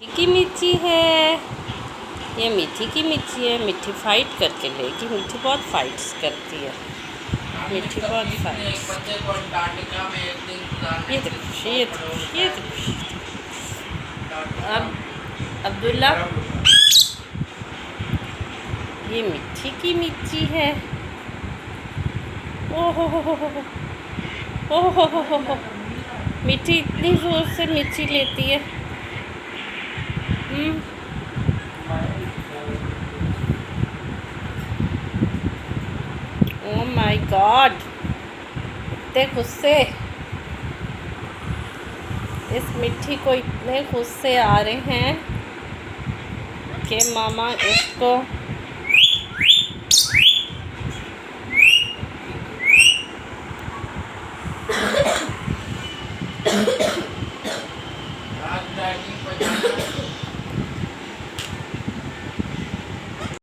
की मिर्ची है, ये मीठी की मिर्ची है। मिठी फाइट करके लेगी, मिठी बहुत फाइट्स करती है, मिठी बहुत फाइट्स। ये देखो, ये देखो। अब अब्दुल्ला, ये मिठी की मिर्ची है। ओहो हो, ओहो हो। मिठी इतनी ज़ोर से मिर्ची लेती है। ओह माय गॉड, इतने गुस्से, इस मिठी को इतने गुस्से आ रहे हैं कि मामा इसको